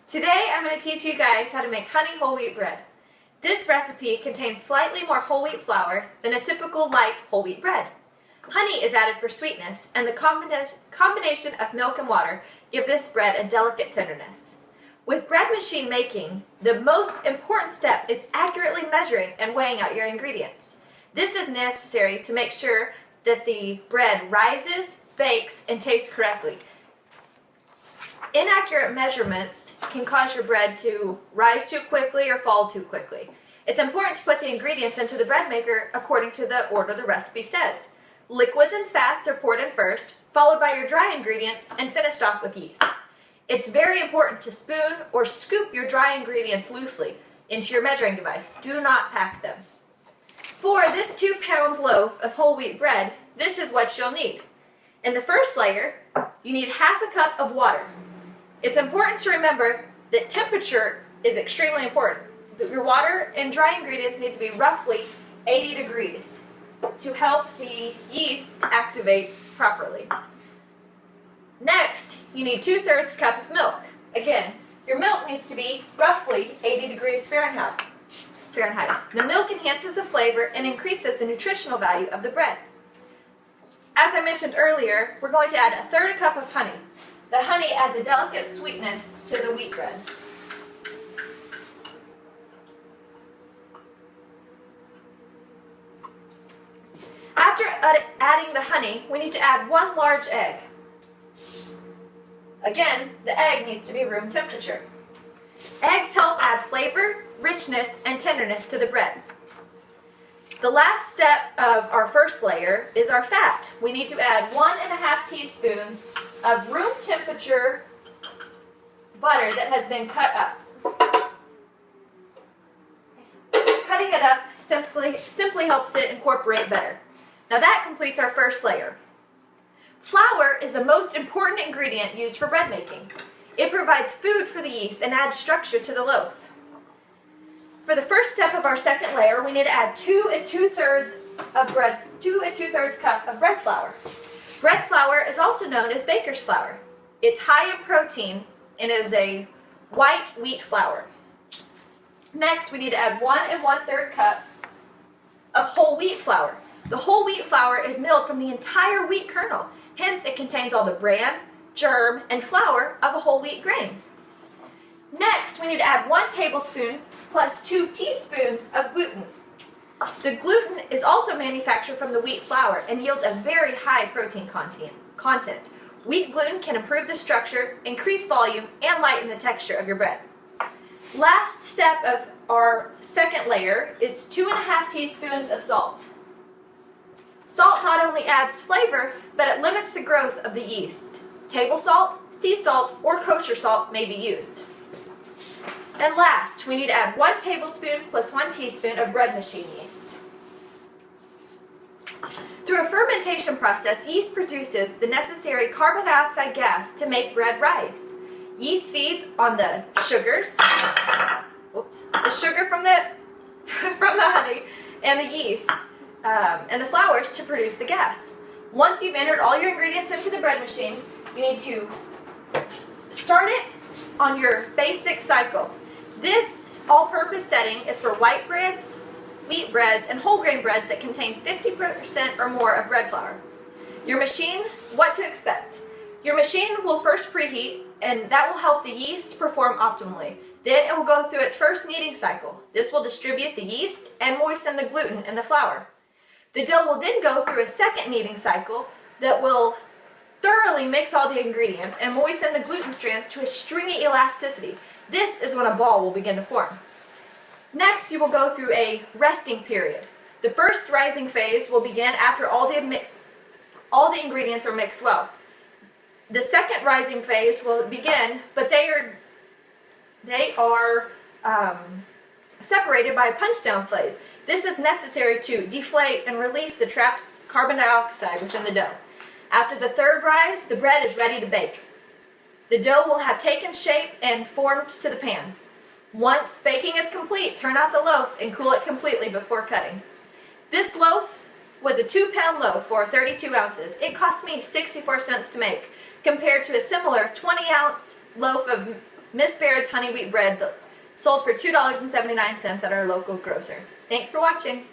Today I'm going to teach you guys how to make honey whole wheat bread. This recipe contains slightly more whole wheat flour than a typical light whole wheat bread. Honey is added for sweetness, and the combination of milk and water give this bread a delicate tenderness. With bread machine making, the most important step is accurately measuring and weighing out your ingredients. This is necessary to make sure that the bread rises, bakes, and tastes correctly. Inaccurate measurements can cause your bread to rise too quickly or fall too quickly. It's important to put the ingredients into the bread maker according to the order the recipe says. Liquids and fats are poured in first, followed by your dry ingredients, and finished off with yeast. It's very important to spoon or scoop your dry ingredients loosely into your measuring device. Do not pack them. For this 2-pound loaf of whole wheat bread, this is what you'll need. In the first layer, you need half a cup of water. It's important to remember that temperature is extremely important. Your water and dry ingredients need to be roughly 80 degrees to help the yeast activate properly. Next, you need 2/3 cup of milk. Again, your milk needs to be roughly 80 degrees Fahrenheit. The milk enhances the flavor and increases the nutritional value of the bread. As I mentioned earlier, we're going to add 1/3 cup of honey. The honey adds a delicate sweetness to the wheat bread. After adding the honey, we need to add 1 large egg. Again, the egg needs to be room temperature. Eggs help add flavor, richness, and tenderness to the bread. The last step of our first layer is our fat. We need to add 1½ teaspoons of room temperature butter that has been cut up. Cutting it up simply helps it incorporate better. Now that completes our first layer. Flour is the most important ingredient used for bread making. It provides food for the yeast and adds structure to the loaf. For the first step of our second layer, we need to add 2 2/3 cup of bread flour. Bread flour is also known as baker's flour. It's high in protein and is a white wheat flour. Next, we need to add 1 1/3 cups of whole wheat flour. The whole wheat flour is milled from the entire wheat kernel. Hence, it contains all the bran, germ, and flour of a whole wheat grain. Next, we need to add 1 tablespoon plus 2 teaspoons of gluten. The gluten is also manufactured from the wheat flour and yields a very high protein content. Wheat gluten can improve the structure, increase volume, and lighten the texture of your bread. Last step of our second layer is 2½ teaspoons of salt. Salt not only adds flavor, but it limits the growth of the yeast. Table salt, sea salt, or kosher salt may be used. And last, we need to add 1 tablespoon plus 1 teaspoon of bread machine yeast. Through a fermentation process, yeast produces the necessary carbon dioxide gas to make bread rise. Yeast feeds on the sugars, the sugar from the honey and the yeast and the flours to produce the gas. Once you've entered all your ingredients into the bread machine, you need to start it on your basic cycle. This all-purpose setting is for white breads, wheat breads, and whole grain breads that contain 50% or more of bread flour. Your machine, what to expect. Your machine will first preheat, and that will help the yeast perform optimally. Then it will go through its first kneading cycle. This will distribute the yeast and moisten the gluten in the flour. The dough will then go through a second kneading cycle that will thoroughly mix all the ingredients and moisten the gluten strands to a stringy elasticity. This is when a ball will begin to form. Next, you will go through a resting period. The first rising phase will begin after all the ingredients are mixed well. The second rising phase will begin, but they are separated by a punch-down phase. This is necessary to deflate and release the trapped carbon dioxide within the dough. After the third rise, the bread is ready to bake. The dough will have taken shape and formed to the pan. Once baking is complete, turn out the loaf and cool it completely before cutting. This loaf was a 2-pound loaf for 32 ounces. It cost me 64 cents to make, compared to a similar 20-ounce loaf of Miss Baird's honey wheat bread sold for $2.79 at our local grocer. Thanks for watching.